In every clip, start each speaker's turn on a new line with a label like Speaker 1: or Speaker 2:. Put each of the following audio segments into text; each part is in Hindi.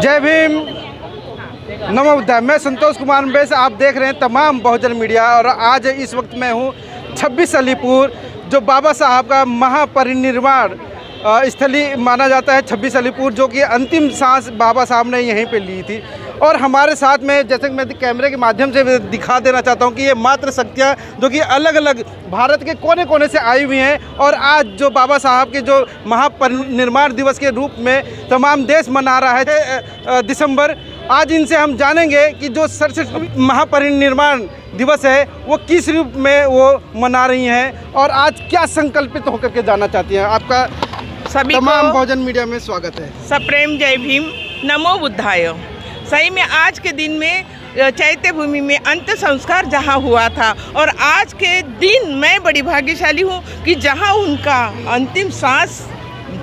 Speaker 1: जय भीम, नमो बुद्धाय। मैं संतोष कुमार बेस, आप देख रहे हैं तमाम बहुजन मीडिया। और आज इस वक्त मैं हूँ 26 अलीपुर, जो बाबा साहब का महापरिनिर्वाण स्थली माना जाता है। 26 अलीपुर, जो कि अंतिम सांस बाबा साहब ने यहीं पे ली थी। और हमारे साथ में, जैसे कि मैं कैमरे के माध्यम से दिखा देना चाहता हूँ कि ये मात्र शक्तियाँ जो कि अलग अलग भारत के कोने कोने से आई हुई हैं, और आज जो बाबा साहब के जो महापरिनिर्वाण दिवस के रूप में तमाम देश मना रहा है दिसंबर। आज इनसे हम जानेंगे कि जो 67 महापरिनिर्वाण दिवस है वो किस रूप में वो मना रही हैं और आज क्या संकल्पित होकर के जाना चाहती हैं। आपका
Speaker 2: सभी
Speaker 1: तमाम बहुजन मीडिया में स्वागत है।
Speaker 2: सप्रेम जय भीम, नमो बुद्धाय। सही में आज के दिन में चैत्य भूमि में अंत संस्कार जहाँ हुआ था, और आज के दिन मैं बड़ी भाग्यशाली हूँ कि जहाँ उनका अंतिम सांस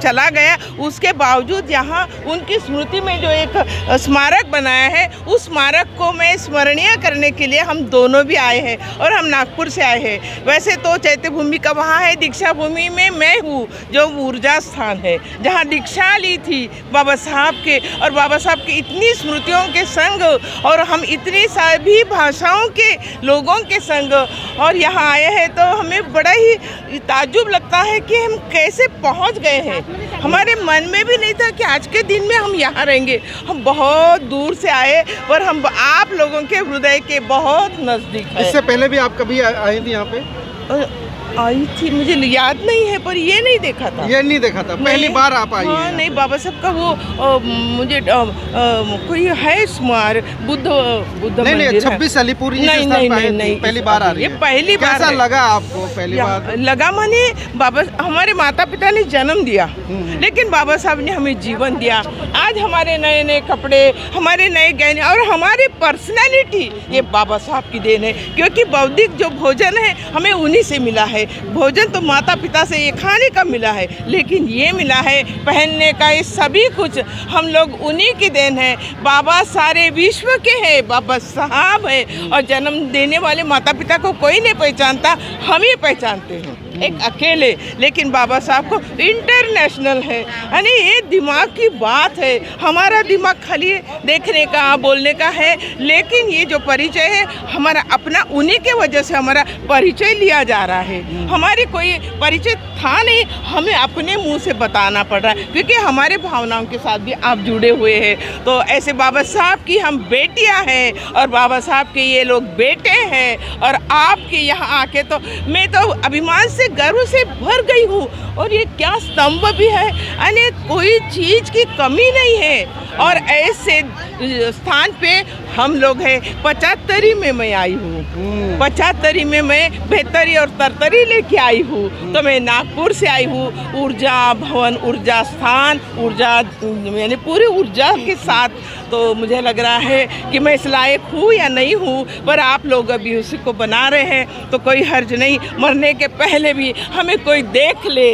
Speaker 2: चला गया, उसके बावजूद यहाँ उनकी स्मृति में जो एक स्मारक बनाया है, उस स्मारक को मैं स्मरणीय करने के लिए हम दोनों भी आए हैं। और हम नागपुर से आए हैं। वैसे तो चैत्य भूमि का वहाँ है, दीक्षा भूमि में मैं हूँ, जो ऊर्जा स्थान है, जहाँ दीक्षा ली थी बाबा साहब के, और बाबा साहब की इतनी स्मृतियों के संग, और हम इतनी सभी भाषाओं के लोगों के संग और यहाँ आए हैं, तो हमें बड़ा ही ताज्जुब लगता है कि हम कैसे पहुँच गए हैं। हमारे मन में भी नहीं था कि आज के दिन में हम यहाँ रहेंगे। हम बहुत दूर से आए, पर हम आप लोगों के हृदय के बहुत नज़दीक हैं।
Speaker 1: इससे पहले भी आप कभी आई थी यहाँ पे?
Speaker 2: आई थी, मुझे याद नहीं है, पर ये नहीं देखा था।
Speaker 1: ये नहीं देखा था, पहली बार आप आई?
Speaker 2: हाँ, नहीं, बाबा साहब का वो मुझे कोई है स्मारक, बुद्ध
Speaker 1: नहीं, 26 अलीपुर नहीं, पहली बार आ रही है।
Speaker 2: पहली बार।
Speaker 1: कैसा लगा आपको पहली बार?
Speaker 2: लगा माने बाबा, हमारे माता पिता ने जन्म दिया, लेकिन बाबा साहब ने हमें जीवन दिया। आज हमारे नए नए कपड़े, हमारे नए गहने और हमारी पर्सनैलिटी, ये बाबा साहब की देन है। क्योंकि बौद्धिक जो भोजन है हमें उन्हीं से मिला है। भोजन तो माता पिता से ये खाने का मिला है, लेकिन ये मिला है पहनने का, ये सभी कुछ हम लोग उन्हीं की देन है। बाबा सारे विश्व के हैं, बाबा साहब है, और जन्म देने वाले माता पिता को कोई नहीं पहचानता, हम ही पहचानते हैं एक अकेले। लेकिन बाबा साहब को इंटरनेशनल है, यानी ये दिमाग की बात है। हमारा दिमाग खाली देखने का, बोलने का है, लेकिन ये जो परिचय है हमारा अपना, उन्हीं के वजह से हमारा परिचय लिया जा रहा है। हमारी कोई परिचय था नहीं, हमें अपने मुंह से बताना पड़ रहा है, क्योंकि हमारे भावनाओं के साथ भी आप जुड़े हुए हैं। तो ऐसे बाबा साहब की हम बेटियां हैं, और बाबा साहब के ये लोग बेटे हैं, और आपके यहाँ आके तो मैं तो अभिमान से, गर्व से भर गई हूँ। और ये क्या स्तंभ भी है, यानी कोई चीज़ की कमी नहीं है। और ऐसे स्थान पे हम लोग हैं। 75 में मैं आई हूँ, 75 में मैं बेहतरी और तरतरी लेके आई हूँ। तो मैं नागपुर से आई हूँ, ऊर्जा भवन, ऊर्जा स्थान, ऊर्जा यानी पूरी ऊर्जा के साथ। तो मुझे लग रहा है कि मैं इस लायक हूँ या नहीं हूँ, पर आप लोग अभी उसी को बना रहे हैं, तो कोई हर्ज नहीं। मरने के पहले भी हमें कोई देख ले,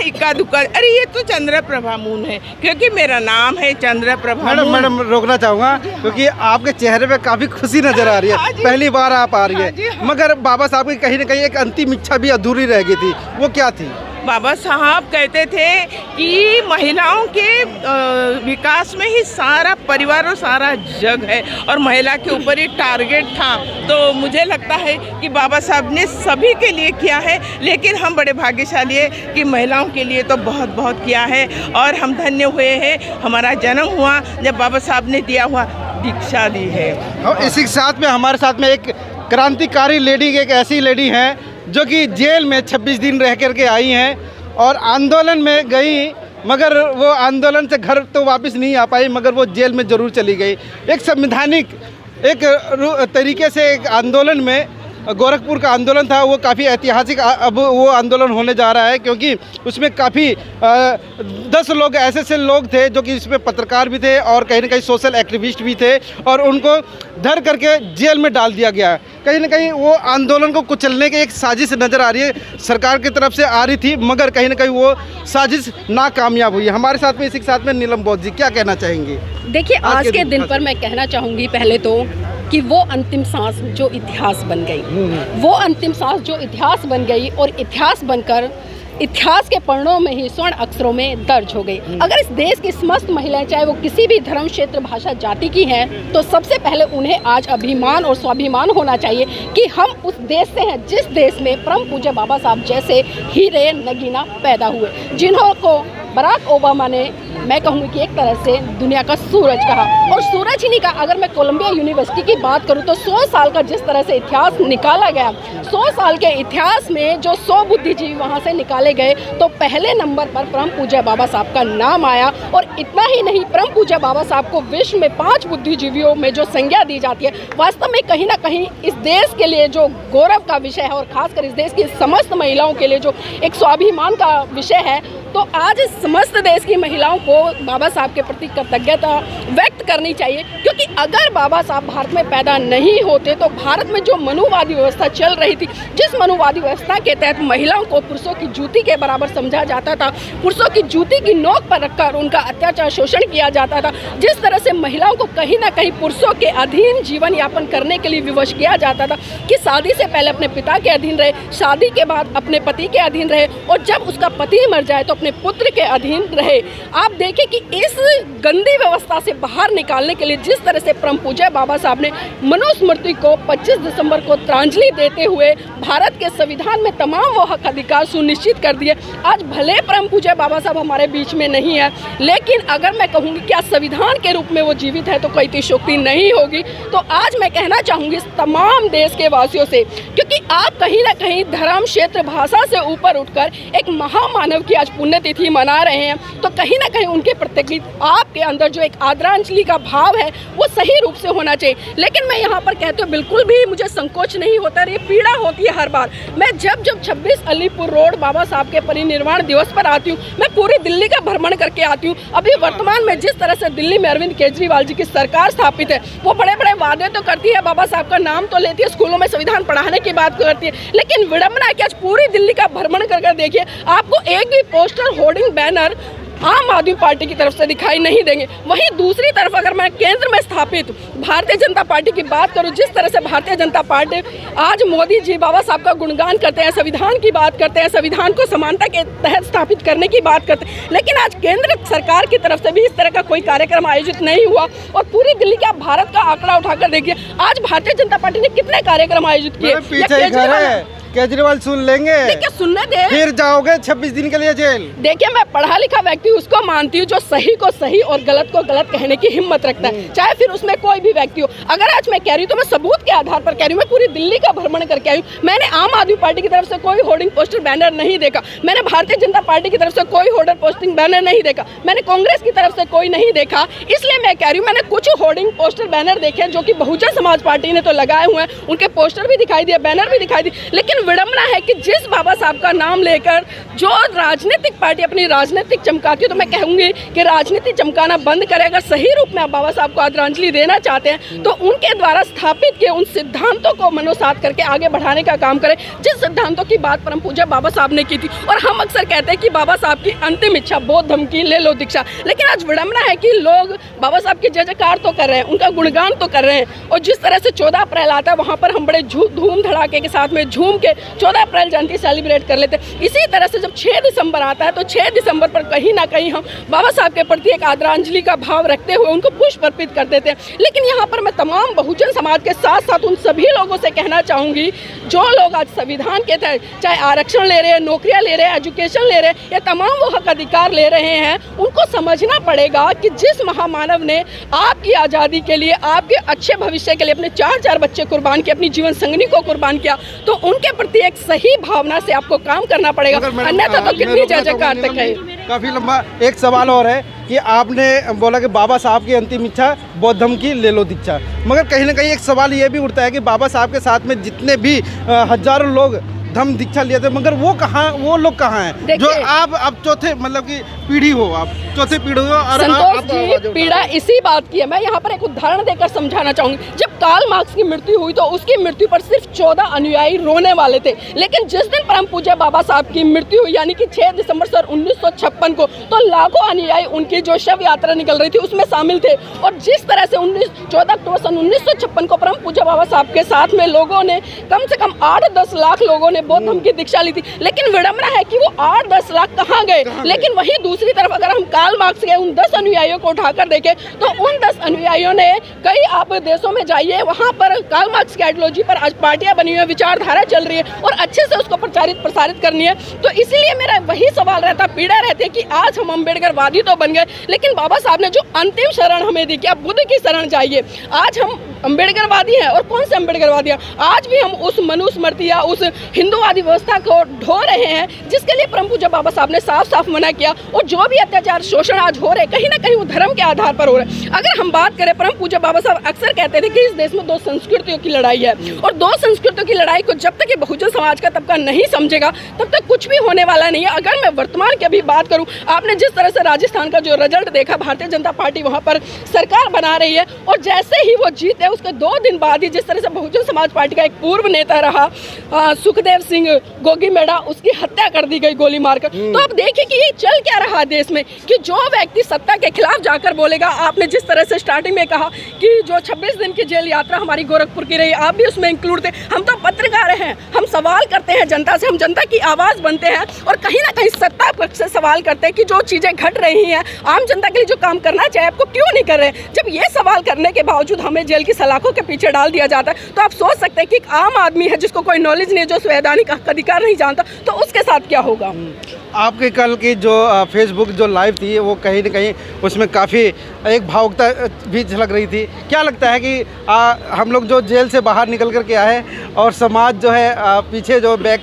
Speaker 2: इक्का दुक्का, अरे ये तो चंद्र प्रभा मून है, क्योंकि मेरा नाम है चंद्र प्रभा।
Speaker 1: मैडम रोकना चाहूँगा, क्योंकि आपके चेहरे पे काफ़ी खुशी नजर आ रही है। पहली बार आप आ रही है, मगर बाबा साहब की कहीं ना कहीं एक अंतिम इच्छा भी अधूरी रह गई थी। वो क्या थी?
Speaker 2: बाबा साहब कहते थे कि महिलाओं के विकास में ही सारा परिवार और सारा जग है, और महिला के ऊपर ही टारगेट था। तो मुझे लगता है कि बाबा साहब ने सभी के लिए किया है, लेकिन हम बड़े भाग्यशाली हैं कि महिलाओं के लिए तो बहुत बहुत किया है। और हम धन्य हुए हैं, हमारा जन्म हुआ जब बाबा साहब ने दिया हुआ दीक्षा दी है।
Speaker 1: और इसी के साथ में हमारे साथ में एक क्रांतिकारी लेडी, एक ऐसी लेडी हैं जो कि जेल में 26 दिन रह करके आई हैं, और आंदोलन में गई, मगर वो आंदोलन से घर तो वापस नहीं आ पाई, मगर वो जेल में ज़रूर चली गई। एक संवैधानिक एक तरीके से एक आंदोलन में, गोरखपुर का आंदोलन था, वो काफ़ी ऐतिहासिक अब वो आंदोलन होने जा रहा है, क्योंकि उसमें काफ़ी 10 लोग ऐसे लोग थे जो कि इसमें पत्रकार भी थे और कहीं ना कहीं सोशल एक्टिविस्ट भी थे, और उनको धर करके जेल में डाल दिया गया। कहीं ना कहीं वो आंदोलन को कुचलने की एक साजिश नज़र आ रही है, सरकार की तरफ से आ रही थी, मगर कहीं ना कहीं वो साजिश नाकामयाब हुई। हमारे साथ में इसी के साथ में नीलम बौद्ध जी, क्या कहना चाहेंगे?
Speaker 3: देखिए, आज के दिन पर मैं कहना चाहूँगी पहले तो कि वो अंतिम सांस जो इतिहास बन गई, वो अंतिम सांस जो इतिहास बन गई, और इतिहास बनकर इतिहास के पन्नों में ही स्वर्ण अक्षरों में दर्ज हो गई। अगर इस देश की समस्त महिलाएं चाहे वो किसी भी धर्म, क्षेत्र, भाषा, जाति की हैं, तो सबसे पहले उन्हें आज अभिमान और स्वाभिमान होना चाहिए कि हम उस देश से हैं जिस देश में परम पूज्य बाबा साहब जैसे हीरे नगीना पैदा हुए, जिन्हों को बराक ओबामा ने, मैं कहूँगी कि एक तरह से दुनिया का सूरज कहा। और सूरज ही नहीं कहा, अगर मैं कोलंबिया यूनिवर्सिटी की बात करूँ तो 100 साल का जिस तरह से इतिहास निकाला गया, 100 साल के इतिहास में जो 100 बुद्धिजीवी वहाँ से निकाले गए, तो पहले नंबर पर परम पूज्य बाबा साहब का नाम आया। और इतना ही नहीं, परम पूज्य बाबा साहब को विश्व में 5 बुद्धिजीवियों में जो संज्ञा दी जाती है, वास्तव में कहीं ना कहीं इस देश के लिए जो गौरव का विषय है और खासकर इस देश की समस्त महिलाओं के लिए जो एक स्वाभिमान का विषय है, तो आज समस्त देश की महिलाओं को बाबा साहब के प्रति कृतज्ञता व्यक्त करनी चाहिए। क्योंकि अगर बाबा साहब भारत में पैदा नहीं होते तो भारत में जो मनुवादी व्यवस्था चल रही थी, जिस मनुवादी व्यवस्था के तहत महिलाओं को पुरुषों की जूती के बराबर समझा जाता था, पुरुषों की जूती की नोक पर रखकर उनका अत्याचार शोषण किया जाता था, जिस तरह से महिलाओं को कहीं ना कहीं पुरुषों के अधीन जीवन यापन करने के लिए विवश किया जाता था कि शादी से पहले अपने पिता के अधीन रहे, शादी के बाद अपने पति के अधीन रहे, और जब उसका पति मर जाए तो अपने पुत्र के अधीन रहे। आप देखें कि इस गंदी व्यवस्था से बाहर निकालने के लिए जिस तरह से परम पूज्य बाबा साहब ने मनुस्मृति को 25 दिसंबर को तिलांजलि देते हुए भारत के संविधान में तमाम वो हक अधिकार सुनिश्चित कर दिए। आज भले परम पूज्य बाबा साहब हमारे बीच में नहीं है, लेकिन अगर मैं कहूँगी क्या संविधान के रूप में वो जीवित है तो कोई अतिशयोक्ति नहीं होगी। तो आज मैं कहना चाहूँगी तमाम देश के वासियों से, क्योंकि आप कहीं ना कहीं धर्म, क्षेत्र, भाषा से ऊपर उठकर एक महामानव की आज पुण्यतिथि मना रहे हैं, तो कहीं ना कहीं उनके प्रति आपके अंदर जो एक आदरांजलि का भाव है वो सही रूप से होना चाहिए। लेकिन मैं यहाँ पर कहते हुए बिल्कुल भी मुझे संकोच नहीं होता, ये पीड़ा होती है हर बार। मैं जब 26 अलीपुर रोड बाबा साहब के परिनिर्वाण दिवस पर आती हूँ, मैं पूरी दिल्ली का भ्रमण करके आती हूँ। अभी वर्तमान में जिस तरह से दिल्ली में अरविंद केजरीवाल जी की सरकार स्थापित है, वो बड़े बड़े वादे तो करती है, बाबा साहब का नाम तो लेती है, स्कूलों में संविधान पढ़ाने की बात करती है, लेकिन विडंबना है कि आज पूरी दिल्ली का भ्रमण कर देखिए, आपको एक भी पोस्टर, होर्डिंग, बैनर आम आदमी पार्टी की तरफ से दिखाई नहीं देंगे। वहीं दूसरी तरफ अगर मैं केंद्र में स्थापित भारतीय जनता पार्टी की बात करूं, जिस तरह से भारतीय जनता पार्टी आज मोदी जी बाबा साहब का गुणगान करते हैं, संविधान की बात करते हैं, संविधान को समानता के तहत स्थापित करने की बात करते हैं, लेकिन आज केंद्र सरकार की तरफ से भी इस तरह का कोई कार्यक्रम आयोजित नहीं हुआ। और पूरी दिल्ली का भारत का आंकड़ा उठाकर देखिए, आज भारतीय जनता पार्टी ने कितने कार्यक्रम आयोजित किए।
Speaker 1: केजरीवाल सुन लेंगे,
Speaker 3: देखिए सुनने दे,
Speaker 1: फिर जाओगे 26 दिन के लिए जेल।
Speaker 3: देखिए मैं पढ़ा लिखा व्यक्ति उसको मानती हूँ जो सही को सही और गलत को गलत कहने की हिम्मत रखता है, चाहे फिर उसमें कोई भी व्यक्ति हो। अगर आज मैं कह रही हूँ तो मैं सबूत के आधार पर कह रही हूँ। मैं पूरी दिल्ली का भ्रमण करके आई हूँ, मैंने आम आदमी पार्टी की तरफ से कोई होर्डिंग पोस्टर बैनर नहीं देखा, मैंने भारतीय जनता पार्टी की तरफ से कोई होर्डिंग पोस्टिंग बैनर नहीं देखा, मैंने कांग्रेस की तरफ से कोई नहीं देखा। इसलिए मैं कह रही हूँ मैंने कुछ होर्डिंग पोस्टर बैनर देखे जो कि बहुजन समाज पार्टी ने तो लगाए हुए हैं, उनके पोस्टर भी दिखाई दिए, बैनर भी दिखाई दी, लेकिन विडंबना है कि जिस बाबा साहब का नाम लेकर जो राजनीतिक पार्टी अपनी राजनीतिक चमकाती है, तो मैं कहूंगी कि राजनीति चमकाना बंद करें। अगर सही रूप में आप बाबा साहब को आदरांजलि देना चाहते हैं तो उनके द्वारा स्थापित किए उन सिद्धांतों को मनोसात करके आगे बढ़ाने का काम करें, जिस सिद्धांतों की बात परम पूज्य बाबा साहब ने की थी। और हम अक्सर कहते हैं कि बाबा साहब की अंतिम इच्छा बौद्ध धर्म की ले लो दीक्षा, लेकिन आज विडंबना है कि लोग बाबा साहब की जय जयकार तो कर रहे हैं, उनका गुणगान तो कर रहे हैं, और जिस तरह से 14 अप्रैल आता है वहाँ पर हम बड़े धूम धड़ाके के साथ में झूम के 14 अप्रैल जयंती सेलिब्रेट कर लेते हैं। इसी तरह से जब 6 दिसंबर आता है तो 6 दिसंबर पर कहीं ना कहीं हम बाबा साहब के प्रति एक आदरांजलि का भाव रखते हुए उनको पुष्प अर्पित कर देते हैं। लेकिन यहाँ पर मैं तमाम बहुजन समाज के साथ साथ उन सभी लोगों से कहना चाहूँगी जो लोग आज संविधान के तहत चाहे आरक्षण ले रहे हैं, नौकरियाँ ले रहे हैं, एजुकेशन ले रहे हैं, या तमाम वो हक अधिकार ले रहे हैं, उनको समझना पड़ेगा कि जिस महामानव ने आपकी आज़ादी के लिए, आपके अच्छे भविष्य के लिए अपने 4 बच्चे कुर्बान किए, अपनी जीवन संगनी को कुर्बान किया, तो उनके प्रति एक सही भावना से आपको काम करना पड़ेगा, अन्यथा तो कितनी जय जयकार तक है।
Speaker 1: काफी लंबा एक सवाल और है कि आपने बोला कि बाबा साहब की अंतिम इच्छा बौद्ध धर्म की ले लो दीक्षा, मगर कहीं ना कहीं एक सवाल ये भी उठता है कि बाबा साहब के साथ में जितने भी हजारों लोग धर्म दीक्षा लिए थे, मगर वो लोग कहाँ हैं जो आप अब चौथे मतलब की पीढ़ी हो आप? चौथी पीढ़ी हो। और
Speaker 3: संतोष जी, पीड़ा इसी बात की है। मैं यहाँ पर एक उदाहरण देकर समझाना चाहूंगी। जब कार्ल मार्क्स की मृत्यु हुई तो उसकी मृत्यु पर सिर्फ 14 अनुयायी रोने वाले थे, लेकिन जिस दिन परम पूज्य बाबा साहब की मृत्यु हुई यानी कि 6 दिसंबर सन 1956 को, तो लाखों अनुयायी उनकी जो शव यात्रा निकल रही थी उसमें शामिल थे। और जिस तरह से 14 अक्टूबर सन 1956 को परम पूज्य बाबा साहब के साथ में लोगों ने कम से कम 8-10 लाख लोगों ने बौद्ध धर्म की दीक्षा ली थी, लेकिन विडंबना है कि वो 8-10 लाख कहाँ गए। लेकिन वहीं दूसरी तरफ अगर हम कार्ल मार्क्स के उन 10 अनुयायियों को उठाकर देखें तो उन 10 अनुयायियों ने कई आप देशों में जाइए, वहाँ पर कार्ल मार्क्स की आइडियोलॉजी पर आज पार्टियां बनी हुई है, विचारधारा चल रही है और अच्छे से उसको प्रसारित करनी है। तो इसीलिए मेरा वही सवाल रहता, पीड़ा रहती है कि आज हम अम्बेडकरवादी तो बन गए, लेकिन बाबा साहब ने जो अंतिम शरण हमें दी कि आप बुद्ध की शरण जाइए। आज हम अम्बेडकरवादी हैं और कौन से अम्बेडकरवादी हैं? आज भी हम उस मनुस्मृति या उस हिंदूवादी व्यवस्था को ढो रहे हैं जिसके लिए परम पूज्य बाबा साहब ने साफ साफ मना किया। और जो भी अत्याचार शोषण आज हो रहे कहीं ना कहीं वो धर्म के आधार पर हो रहे हैं। अगर हम बात करें, परम पूज्य बाबा साहब अक्सर कहते थे कि इस देश में 2 संस्कृतियों की लड़ाई है और 2 संस्कृतियों की लड़ाई को जब तक ये बहुजन समाज का तबका नहीं समझेगा तब तक कुछ भी होने वाला नहीं है। अगर मैं वर्तमान की अभी बात करूं, आपने जिस तरह से राजस्थान का जो रिजल्ट देखा, भारतीय जनता पार्टी वहां पर सरकार बना रही है और जैसे ही वो जीते उसके 2 दिन बाद ही जिस तरह से बहुजन समाज पार्टी का एक पूर्व नेता रहा सुखदेव सिंह गोगी मेड़ा, उसकी हत्या कर दी गई गोली मारकर। तो आप देखिए कि ये चल क्या रहा देश में कि जो व्यक्ति सत्ता के खिलाफ जाकर बोलेगा, आपने जिस तरह से स्टार्टिंग में कहा कि जो 26 दिन की जेल यात्रा हमारी गोरखपुर की रही, आप भी उसमें इंक्लूड थे। हम तो पत्रकार हैं, हम सवाल करते हैं जनता से, हम जनता की आवाज़ बनते हैं और कहीं ना कहीं सत्ता पक्ष से सवाल करते हैं कि जो चीज़ें घट रही हैं, आम जनता के लिए जो काम करना चाहिए आपको क्यों नहीं कर रहे। जब ये सवाल करने के बावजूद हमें जेल की सलाखों के पीछे डाल दिया जाता है तो आप सोच सकते हैं कि एक आम आदमी है जिसको कोई नॉलेज नहीं, जो संवैधानिक हक अधिकार नहीं जानता, तो उसके साथ क्या होगा।
Speaker 1: आपके कल की जो फेसबुक जो लाइव थी वो कहीं न कहीं उसमें काफ़ी एक भावुकता भी झलक रही थी। क्या लगता है कि हम लोग जो जेल से बाहर निकल कर के आए और समाज जो है पीछे जो बैक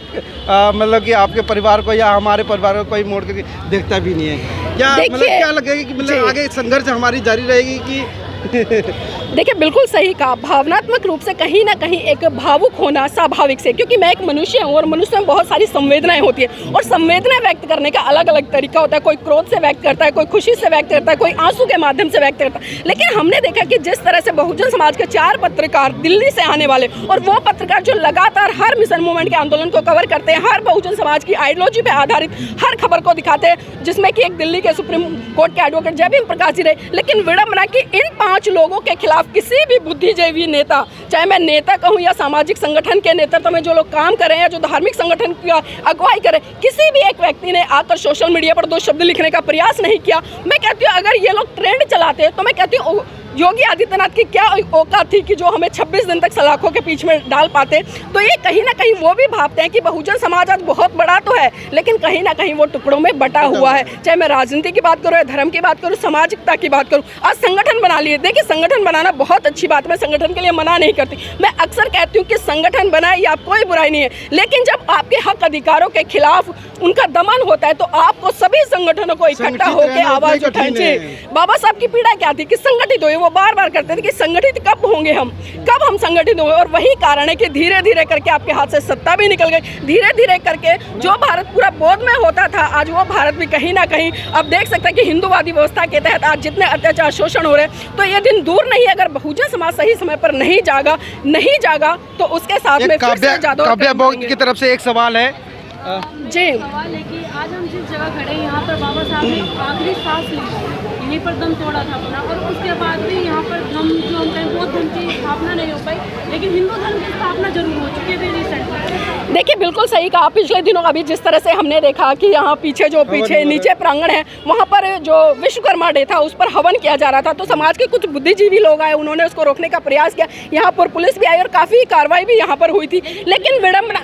Speaker 1: मतलब कि आपके परिवार को या हमारे परिवार को कोई मोड़ करके देखता भी नहीं है, क्या मतलब क्या लगेगा कि मतलब आगे संघर्ष हमारी जारी रहेगी कि
Speaker 3: देखिए, बिल्कुल सही कहा। भावनात्मक रूप से कहीं ना कहीं एक भावुक होना स्वाभाविक से, क्योंकि मैं एक मनुष्य हूँ और मनुष्य में बहुत सारी संवेदनाएं होती है और संवेदनाएं व्यक्त करने का अलग अलग तरीका होता है। कोई क्रोध से व्यक्त करता है, कोई खुशी से व्यक्त करता है, कोई आंसू के माध्यम से व्यक्त करता है। लेकिन हमने देखा कि जिस तरह से बहुजन समाज के 4 पत्रकार दिल्ली से आने वाले, और वो पत्रकार जो लगातार हर मिशन मूवमेंट के आंदोलन को कवर करते हैं, हर बहुजन समाज की आइडियोलॉजी पर आधारित हर खबर को दिखाते हैं, जिसमें कि एक दिल्ली के सुप्रीम कोर्ट के एडवोकेट जयभीम प्रकाश जी रहे। लेकिन विडंबना की इन 5 लोगों के खिलाफ किसी भी बुद्धिजीवी नेता, चाहे मैं नेता कहूं या सामाजिक संगठन के नेतृत्व में जो लोग काम कर रहे हैं, जो धार्मिक संगठन की अगुवाई करें, किसी भी एक व्यक्ति ने आकर सोशल मीडिया पर 2 शब्द लिखने का प्रयास नहीं किया। मैं कहती हूँ अगर ये लोग ट्रेंड चलाते तो मैं कहती हूँ योगी आदित्यनाथ की क्या औकात थी कि जो हमें 26 दिन तक सलाखों के बीच में डाल पाते। तो ये कहीं ना कहीं वो भी भावते हैं कि बहुजन समाज आज बहुत बड़ा तो है, लेकिन कहीं ना कहीं वो टुकड़ों में बटा हुआ है। चाहे मैं राजनीति की बात करूँ या धर्म की बात करूँ, सामाजिकता की बात करूँ, आज संगठन बना लिए। देखिए, संगठन बनाना बहुत अच्छी बात है, मैं संगठन के लिए मना नहीं करती। मैं अक्सर कहती हूँ कि संगठन बनाए या कोई बुराई नहीं है, लेकिन जब आपके हक अधिकारों के खिलाफ उनका दमन होता है तो आपको सभी संगठनों को इकट्ठा होकर आवाज उठानी चाहिए। बाबा साहब की पीड़ा क्या थी कि संगठित हुए, वो बार बार करते थे कि संगठित कब होंगे हम, कब हम संगठित होंगे। और वही कारण है कि धीरे धीरे करके आपके हाथ से सत्ता भी निकल गई। धीरे धीरे करके जो भारत पूरा बौद्ध में होता था, आज वो भारत भी कहीं ना कहीं अब देख सकते हैं कि हिंदूवादी व्यवस्था के तहत आज जितने अत्याचार शोषण हो रहे हैं, तो ये दिन दूर नहीं है। अगर बहुजन समाज सही समय पर नहीं जागा तो उसके साथ में
Speaker 1: काव्या बोग की तरफ से एक सवाल है
Speaker 3: जी।
Speaker 4: सवाल है कि आज हम जिस जगह खड़े हैं यहाँ पर बाबा साहब ने आखिरी सांस ली, यहीं पर दम तोड़ा था अपना, और उसके बाद भी यहाँ पर हम जो हम कहें बौद्ध धर्म की स्थापना नहीं हो पाई, लेकिन हिंदू धर्म की स्थापना जरूर हो चुकी है रिसेंटली।
Speaker 3: देखिए, बिल्कुल सही कहा। पिछले दिनों अभी जिस तरह से हमने देखा कि यहाँ पीछे नीचे प्रांगण है, वहाँ पर जो विश्वकर्मा डे था उस पर हवन किया जा रहा था। तो समाज के कुछ बुद्धिजीवी लोग आए, उन्होंने उसको रोकने का प्रयास किया। यहाँ पर पुलिस भी आई और काफ़ी कार्रवाई भी यहाँ पर हुई थी। लेकिन विडंबना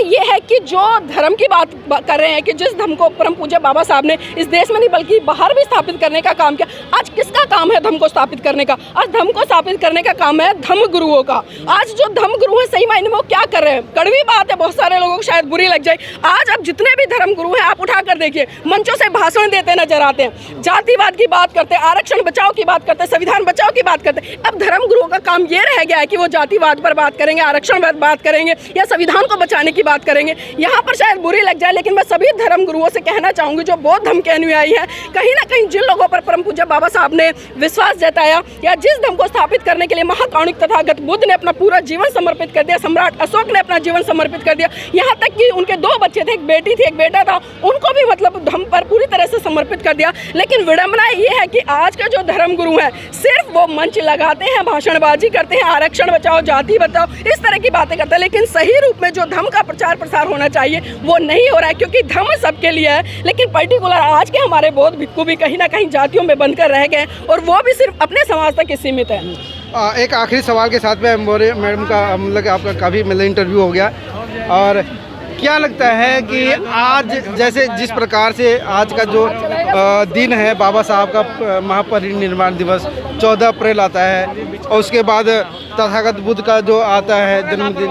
Speaker 3: ये है कि जो धर्म की बात कर रहे हैं कि जिस धर्म को परम पूज्य बाबा साहब ने इस देश में नहीं बल्कि बाहर भी स्थापित करने का काम किया, आज किसका काम है धर्म को स्थापित करने का। आज धर्म को स्थापित करने का काम है धर्म गुरुओं का। आज जो धर्म गुरु है सही मायने में वो क्या कर रहे हैं? कड़वी बात है, बहुत सारे लोगों को शायद बुरी लग जाए। आज अब जितने भी धर्म गुरु हैं आप उठा कर देखिए, मंचों से भाषण देते नजर आते हैं, जातिवाद की बात करते हैं, आरक्षण बचाओ की बात करते हैं, संविधान बचाओ की बात करते हैं। अब धर्म गुरुओं का काम ये रह गया है कि वो जातिवाद पर बात करेंगे, आरक्षण पर बात करेंगे या संविधान को बचाने की बात करेंगे। यहाँ पर शायद बुरी लग जाए, लेकिन मैं सभी धर्म गुरुओं से कहना चाहूंगी जो बौद्ध धर्म के अनुयायी हैं, कहीं ना कहीं जिन लोगों पर परम पूज्य बाबा साहब ने विश्वास जताया या जिस धर्म को स्थापित करने के लिए महाकारुणिक तथागत बुद्ध ने अपना पूरा जीवन समर्पित कर दिया, सम्राट अशोक ने अपना जीवन समर्पित कर दिया, यहाँ तक कि उनके 2 बच्चे थे, एक बेटी थी एक बेटा था, उनको भी मतलब धर्म पर पूरी तरह से समर्पित कर दिया। लेकिन विडंबना ये है कि आज का जो धर्म गुरु है सिर्फ वो मंच लगाते हैं, भाषणबाजी करते हैं, आरक्षण बचाओ, जाति बचाओ, इस तरह की बातें करते हैं, लेकिन सही रूप में जो धर्म का प्रचार प्रसार होना चाहिए वो नहीं हो रहा है। क्योंकि धर्म सबके लिए है, लेकिन पर्टिकुलर आज के हमारे बौद्ध भिक्खु भी कहीं ना कहीं जातियों में बनकर रह गए और वो भी सिर्फ अपने समाज तक ही सीमित है।
Speaker 1: एक आखिरी सवाल के साथ में मैडम का मतलब आपका काफ़ी मतलब इंटरव्यू हो गया, और क्या लगता है कि आज जैसे जिस प्रकार से आज का जो दिन है बाबा साहब का महापरिनिर्वाण दिवस 14 अप्रैल आता है और उसके बाद तथागत बुद्ध का जो आता है जन्मदिन,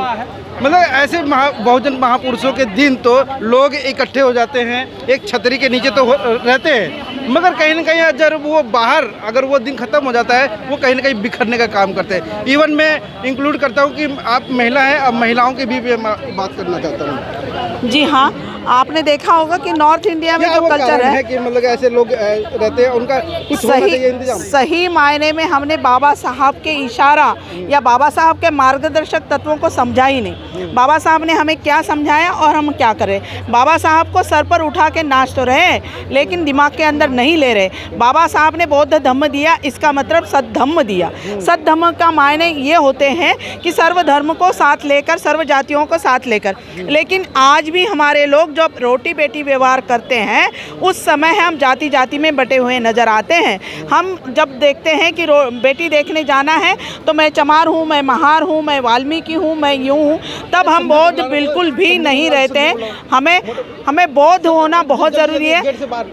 Speaker 1: मतलब ऐसे बहुजन महापुरुषों के दिन तो लोग इकट्ठे हो जाते हैं, एक छतरी के नीचे तो रहते हैं, मगर कहीं ना कहीं जब वो बाहर अगर वो दिन ख़त्म हो जाता है वो कहीं ना कहीं बिखरने का काम करते हैं। इवन मैं इंक्लूड करता हूँ कि आप महिला हैं, अब महिलाओं की भी बात करना चाहता हूँ।
Speaker 5: जी हाँ, आपने देखा होगा कि नॉर्थ इंडिया में जो कल्चर है
Speaker 1: कि मतलब ऐसे लोग रहते हैं, उनका कुछ होना चाहिए इंतजाम।
Speaker 5: सही मायने में हमने बाबा साहब के इशारा या बाबा साहब के मार्गदर्शक तत्वों को समझा ही नहीं। बाबा साहब ने हमें क्या समझाया और हम क्या करें। बाबा साहब को सर पर उठा के नाच तो रहे लेकिन दिमाग के अंदर नहीं ले रहे। बाबा साहब ने बौद्ध धम्म दिया, इसका मतलब सद्धम्म दिया। सद्धम्म का मायने ये होते हैं कि सर्व धर्म को साथ लेकर, सर्व जातियों को साथ लेकर। लेकिन आज भी हमारे लोग जब रोटी बेटी व्यवहार करते हैं उस समय हम जाति जाति में बटे हुए नज़र आते हैं। हम जब देखते हैं कि बेटी देखने जाना है तो मैं चमार हूँ, मैं महार हूँ, मैं वाल्मीकि हूँ, मैं यूँ हूँ, तब हम बौद्ध बिल्कुल भी नहीं रहते हैं। हमें बौद्ध होना बहुत ज़रूरी है।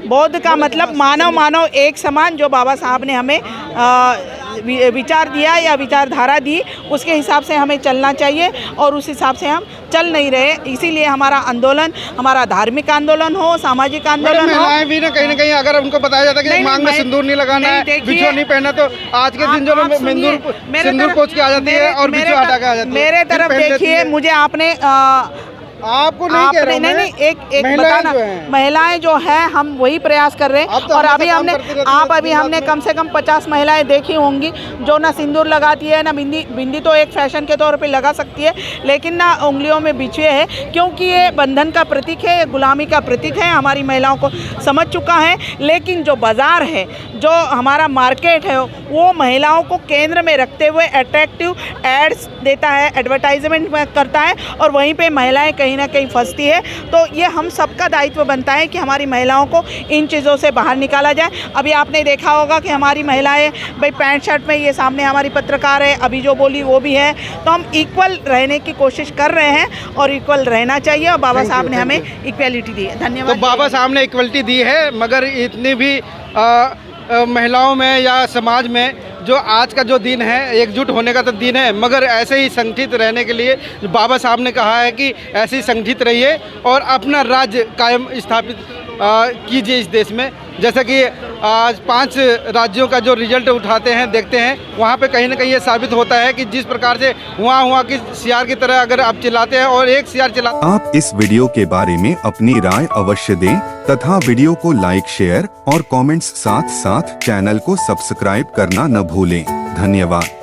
Speaker 5: बौद्ध का मतलब मानव मानव एक समान, जो बाबा साहब ने हमें विचार दिया या विचारधारा दी उसके हिसाब से हमें चलना चाहिए और उस हिसाब से हम चल नहीं रहे। इसीलिए हमारा आंदोलन, हमारा धार्मिक आंदोलन हो, सामाजिक आंदोलन हो।
Speaker 1: महिलाएं भी ना कहीं अगर उनको बताया जाता है कि मांग में सिंदूर नहीं लगाना है, बिछुआ नहीं पहनना, तो आज के दिन जो सिंदूर पोंछ के आ जाती है और बिछुआ हटा के आ जाती है।
Speaker 5: मेरे तरफ देखिए, मुझे आपने
Speaker 1: आपको नहीं कह रहा हूं मैं,
Speaker 5: एक बताना, महिलाएं जो हैं हम वही प्रयास कर रहे हैं। और अभी हमने कम से कम 50 महिलाएं देखी होंगी जो ना सिंदूर लगाती है ना बिंदी तो एक फैशन के तौर पे लगा सकती है, लेकिन ना उंगलियों में बिछुए है, क्योंकि ये बंधन का प्रतीक है, गुलामी का प्रतीक है। हमारी महिलाओं को समझ चुका है। लेकिन जो बाज़ार है, जो हमारा मार्केट है, वो महिलाओं को केंद्र में रखते हुए अट्रैक्टिव एड्स देता है, एडवर्टाइजमेंट करता है और वहीं पर महिलाएँ कहीं ना कहीं फंसती है। तो ये हम सबका दायित्व बनता है कि हमारी महिलाओं को इन चीज़ों से बाहर निकाला जाए। अभी आपने देखा होगा कि हमारी महिलाएं भाई पैंट शर्ट में, ये सामने हमारी पत्रकार है अभी जो बोली वो भी है, तो हम इक्वल रहने की कोशिश कर रहे हैं और इक्वल रहना चाहिए। और बाबा साहब ने हमें इक्वलिटी दी है। धन्यवाद।
Speaker 1: तो बाबा साहब ने इक्वलिटी दी है, मगर इतनी भी महिलाओं में या समाज में जो आज का जो दिन है एकजुट होने का तो दिन है, मगर ऐसे ही संगठित रहने के लिए बाबा साहब ने कहा है कि ऐसे ही संगठित रहिए और अपना राज्य कायम स्थापित कीजिए इस देश में। जैसा कि आज 5 राज्यों का जो रिजल्ट उठाते हैं, देखते हैं, वहाँ पे कहीं ना कहीं ये साबित होता है कि जिस प्रकार से हुआ की सियार की तरह अगर आप चिल्लाते हैं और एक सियार चिल्ला।
Speaker 6: आप इस वीडियो के बारे में अपनी राय अवश्य दें तथा वीडियो को लाइक, शेयर और कमेंट्स साथ साथ चैनल को सब्सक्राइब करना न भूलें। धन्यवाद।